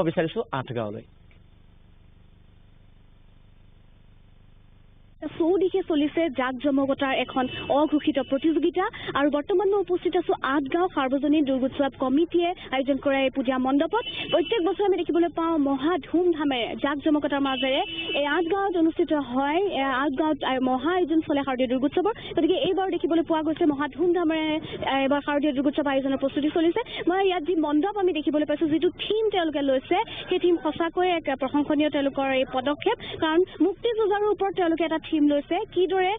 বিচাৰিছো 8 গাঁৱলৈ চৌদিশে চলিছে জাকজমকতাৰ এখন অঘোষিত প্ৰতিযোগিতা আৰু বৰ্তমান মই উপস্থিত আছো 8 গাঁও সাৰ্বজনীন দুৰ্গোৎসৱ কমিটিয়ে আয়োজন কৰা এই পূজা মণ্ডপত প্ৰত্যেক বছৰ আমি দেখিবলৈ পাওঁ মহা ধুমধামেৰে জাকজমকতাৰ মাজেৰে এই 8 গাঁৱত অনুষ্ঠিত হয় 8 গাঁৱত মহা আয়োজন চলে শাৰদীয় দুৰ্গোৎসৱৰ গতিকে এইবাৰ দেখিবলৈ পোৱা গৈছে মহা ধুমধামেৰে এবাৰ শাৰদীয় দুৰ্গোৎসৱ আয়োজনৰ প্ৰস্তুতি চলিছে মই ইয়াত যি মণ্ডপ আমি দেখিবলৈ পাইছো যিটো থিম তেওঁলোকে লৈছে সেই থিম সঁচাকৈ এক প্ৰশংসনীয় তেওঁলোকৰ এই পদক্ষেপ কাৰণ মুক্তি যুঁজাৰুৰ ওপৰত তেওঁলোকে এটা থিম লৈছে কিদৰে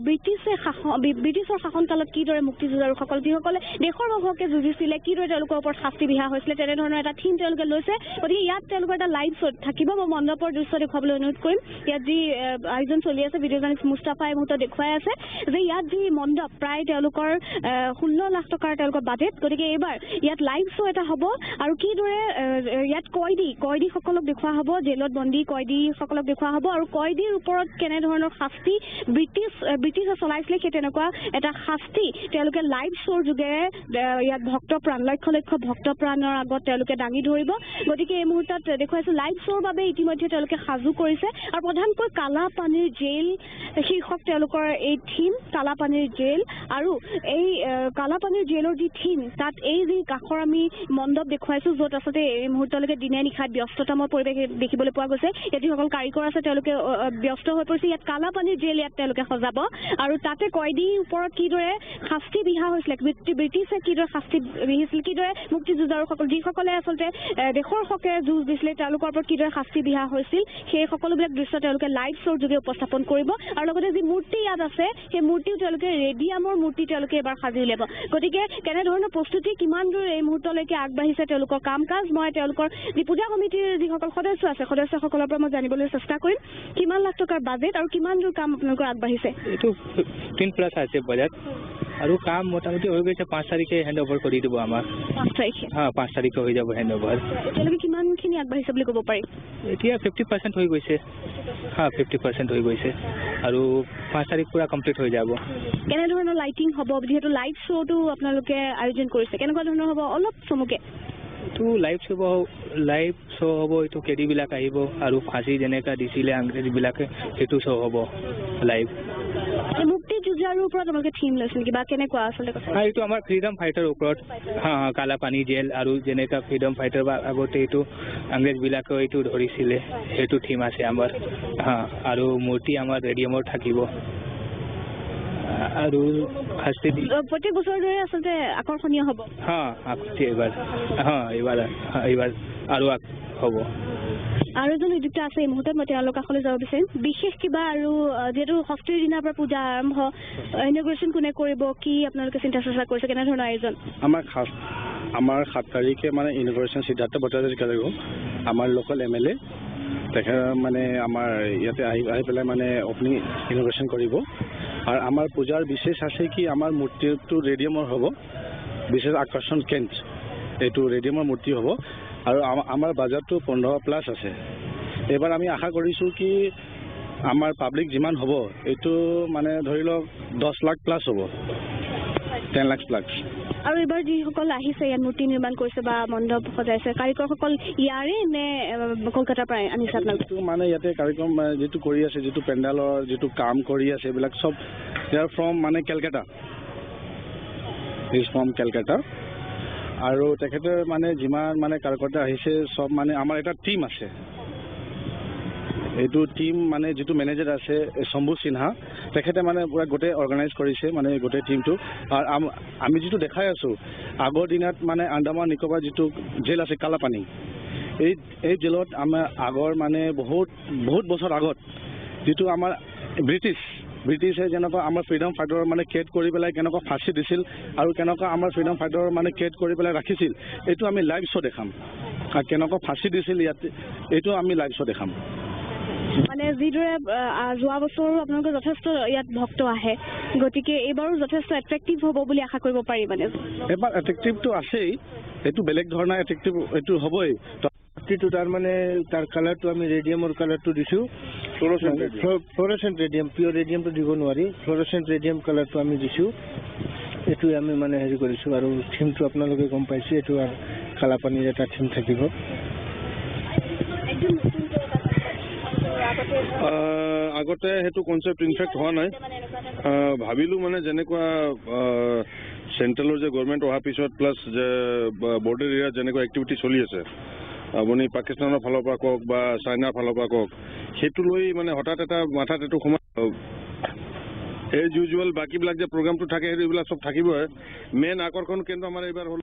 ব্ৰিটিছৰ শাসনকালত কিদৰে মুক্তি যুঁজাৰুসকল যিসকলে দেশৰ হকে যুঁজিছিলে কিদৰে তেওঁলোকৰ ওপৰত শাস্তি বিহা হৈছিলে তেনেধৰণৰ এটা থিম তেওঁলোকে লৈছে গতিকে ইয়াত তেওঁলোকৰ এটা লাইভ শ্বট থাকিব মই মণ্ডপৰ দৃশ্য দেখুৱাবলৈ অনুৰোধ কৰিম ইয়াত যি আয়োজন চলি আছে ভিডিঅ' জাৰ্নেলিষ্ট মুস্তাফাই মুহূৰ্ত দেখুৱাই আছে যে ইয়াত যি মণ্ডপ প্ৰায় তেওঁলোকৰ 16 লাখ টকাৰ তেওঁলোকৰ বাজেট গতিকে এইবাৰ ইয়াত লাইভ শ্ব' এটা হ'ব আৰু কিদৰে ইয়াত কয়দীসকলক দেখুওৱা হ'ব জেলত বন্দী কয়দীসকলক দেখুওৱা হ'ব আৰু কয়দীৰ ওপৰত কেনেধৰণৰ শাস্তি ব্ৰিটিছে চলাইছিলে সেই তেনেকুৱা এটা শাস্তি তেওঁলোকে লাইভ শ্ব'ৰ যোগেৰে ইয়াত ভক্তপ্ৰাণ লক্ষ লক্ষ ভক্তপ্ৰাণৰ আগত তেওঁলোকে দাঙি ধৰিব গতিকে এই মুহূৰ্তত দেখুৱাইছো লাইভ শ্ব'ৰ বাবে ইতিমধ্যে তেওঁলোকে সাজু কৰিছে আৰু প্ৰধানকৈ কালাপানীৰ জেল শীৰ্ষক তেওঁলোকৰ এই থিম কালাপানীৰ জেল আৰু এই কালাপানীৰ জেলৰ যি থিম তাত এই যি কাষৰ আমি মণ্ডপ দেখুৱাইছো য'ত আচলতে এই মুহূৰ্তলৈকে দিনে নিশাত ব্যস্ততাময় পৰিৱেশ দেখিবলৈ পোৱা গৈছে ইয়াত যিসকল কাৰিকৰ আছে তেওঁলোকে ব্যস্ত হৈ পৰিছে ইয়াত কালাপানীৰ জেল ইয়াত তেওঁলোকে সজাব আৰু তাতে কয়দীৰ ওপৰত কিদৰে শাস্তি বিহা হৈছিলে ব্ৰিটিছে কিদৰে শাস্তি বিহিছিল কিদৰে মুক্তি যুঁজাৰুসকল যিসকলে আচলতে দেশৰ হকে যুঁজ দিছিলে তেওঁলোকৰ ওপৰত কিদৰে শাস্তি বিহা হৈছিল সেই সকলোবিলাক দৃশ্য তেওঁলোকে লাইভ শ্ব'ৰ যোগে উপস্থাপন কৰিব আৰু লগতে যি মূৰ্তি ইয়াত আছে সেই মূৰ্তিও তেওঁলোকে ৰেডিয়ামৰ মূৰ্তি তেওঁলোকে এবাৰ সাজি উলিয়াব গতিকে কেনেধৰণৰ প্ৰস্তুতি কিমান দূৰ এই মুহূৰ্তলৈকে আগবাঢ়িছে তেওঁলোকৰ কাম কাজ মই তেওঁলোকৰ যি পূজা সমিতিৰ যিসকল সদস্য আছে সদস্যসকলৰ পৰা মই জানিবলৈ চেষ্টা কৰিম কিমান লাখ টকাৰ বাজেট আৰু কিমান দূৰ কাম আপোনালোকৰ আগবাঢ়িছে এইটো 15+ আছে বাজেট আৰু কাম মোটামুটি হৈ গৈছে 5 তাৰিখে হেণ্ড অভাৰ কৰি দিব আমাৰ 5 তাৰিখে 5 তাৰিখে হৈ যাব হেণ্ড অভাৰ এতিয়ালৈকে কিমানখিনি আগবাঢ়িছে বুলি ক'ব পাৰি এতিয়া 50% হৈ গৈছে 50% হৈ গৈছে আৰু 5 তাৰিখ পুৰা কমপ্লিট হৈ যাব কেনেধৰণৰ লাইটিং হ'ব যিহেতু লাইভ শ্ব'টো আপোনালোকে আয়োজন কৰিছে কেনেকুৱা ধৰণৰ হ'ব অলপ চমুকে এইটো লাইভ শ্ব' হ'ব এইটো কেডিবিলাক আহিব আৰু ফাঁচি যেনেকা দিছিলে আংগ্ৰেজবিলাকে সেইটো শ্ব' হ'ব লাইভ মুক্তি যুঁজাৰুৰ ওপৰত আপোনালোকে থিম লৈছিল কিবা কেনেকুৱা আচলতে এইটো আমাৰ ফ্ৰীডম ফাইটাৰ ওপৰত কালাপানী জেল আৰু যেনেকা ফ্ৰীডম ফাইটাৰ বা আগতে এইটো আংগ্ৰেজবিলাকে এইটো ধৰিছিলে সেইটো থিম আছে আমাৰ আৰু মূৰ্তি আমাৰ ৰেডিয়ামৰ থাকিব আৰু শাস্তি প্ৰত্যেক বছৰৰ দৰে আচলতে আকৰ্ষণীয় হ'ব এইবাৰ আৰু হ'ব আৰু এজন উদ্যোক্তা আছে এই মুহূৰ্তত মই তেওঁলোকৰ কাষলৈ যাব বিচাৰিম বিশেষ কিবা আৰু যিহেতু ষষ্ঠীৰ দিনাৰ পৰা পূজা আৰম্ভ ইনগ্ৰেশ্যন কোনে কৰিব কি আপোনালোকে চিন্তা চৰ্চা কৰিছে কেনেধৰণৰ আয়োজন আমাৰ 7 তাৰিখে মানে ইনগ্ৰেশ্যন সিদ্ধাৰ্থ ভট্টাচাৰ্য কৰিব আমাৰ লোকেল MLA তেখেত মানে আমাৰ ইয়াতে আহি পেলাই মানে অপেনিং ইনগ্ৰেশ্যন কৰিব আৰু আমাৰ পূজাৰ বিশেষ আছে কি আমাৰ মূৰ্তিটো ৰেডিয়ামৰ হ'ব বিশেষ আকৰ্ষণ কেন্দ্ৰ এইটো ৰেডিয়ামৰ মূৰ্তি হ'ব আৰু আমাৰ বাজেটটো 15+ আছে এবাৰ আমি আশা কৰিছোঁ কি আমাৰ পাব্লিক যিমান হ'ব এইটো মানে ধৰি লওক 10 লাখ প্লাছ হ'ব 10 লাখ প্লাছ আৰু এবাৰ যিসকল আহিছে ইয়াত মূৰ্তি নিৰ্মাণ কৰিছে বা মণ্ডপ সজাইছে কাৰিকৰসকল ইয়াৰে নে কলকাতাৰ পৰা আনিছে আপোনালোকে মানে ইয়াতে কাৰিকৰ যিটো কৰি আছে যিটো পেণ্ডালৰ যিটো কাম কৰি আছে এইবিলাক চব ইয়াৰ ফ্ৰম মানে কেলকাতা ইজ ফ্ৰম কেলকাতা আৰু তেখেতে মানে যিমান মানে কাৰিকৰ আহিছে সব মানে আমাৰ এটা টিম আছে এইটো টিম মানে যিটো মেনেজাৰ আছে শম্ভু সিনহা তেখেতে মানে পুৰা গোটেই অৰ্গানাইজ কৰিছে মানে গোটেই টিমটো আৰু আমি যিটো দেখাই আছো আগৰ দিনত মানে আন্দামান নিকোবাৰ যিটো জেল আছে কালাপানী এই জেলত আমাৰ আগৰ মানে বহুত বছৰ আগত যিটো আমাৰ ব্ৰিটিছে যেনেকুৱা আমাৰ ফ্ৰীডম ফাইটাৰ মানে কেদ কৰি পেলাই কেনেকুৱা ফাঁচি দিছিল আৰু কেনেকুৱা আমাৰ ফ্ৰীডম ফাইটাৰ মানে কেদ কৰি পেলাই ৰাখিছিল এইটো আমি লাইভ শ্ব' দেখাম আৰু কেনেকুৱা ফাঁচি দিছিল ইয়াতে এইটো আমি লাইভ শ্ব' দেখাম মানে যিদৰে যোৱা বছৰো আপোনালোকে যথেষ্ট ইয়াত ভক্ত আহে গতিকে এইবাৰো যথেষ্ট এট্ৰেক্টিভ হ'ব বুলি আশা কৰিব পাৰি মানে এবাৰ এট্ৰেক্টিভটো আছেই এইটো বেলেগ ধৰণৰ এট্ৰেক্টিভ এইটো হ'বই মূৰ্তিটো তাৰ মানে তাৰ কালাৰটো আমি ৰেডিয়ামৰ কালাৰটো দিছোঁ ফ্ল'ৰেচেণ্ট ৰেডিয়াম পিয়'ৰ ৰেডিয়ামটো দিব নোৱাৰি ফ্ল'ৰেচেণ্ট ৰেডিয়াম কালাৰটো আমি দিছোঁ এইটোৱে আমি মানে হেৰি কৰিছোঁ আৰু থিমটো আপোনালোকে গম পাইছে এইটো আৰু কালাপানীৰ এটা থিম থাকিব আগতে সেইটো কনচেপ্ট ইনফেক্ট হোৱা নাই ভাবিলোঁ মানে যেনেকুৱা চেণ্ট্ৰেলৰ যে গভৰ্ণমেণ্ট অহাৰ পিছত প্লাছ যে বৰ্ডাৰ এৰিয়াত যেনেকুৱা এক্টিভিটি চলি আছে আপুনি পাকিস্তানৰ ফালৰ পৰা কওক বা চাইনাৰ ফালৰ পৰা কওক সেইটো লৈ মানে হঠাৎ এটা মাথাত এইটো সোমাই এজ ইউজুৱেল বাকীবিলাক যে প্ৰগ্ৰামটো থাকে সেইবিলাক চব থাকিবই মেইন আকৰ্ষণ কেন্দ্ৰ আমাৰ এইবাৰ হ'ল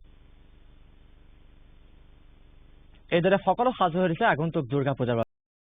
এইদৰে সকলো সাজু হৈ দিছে আগন্তুক দুৰ্গা পূজাৰ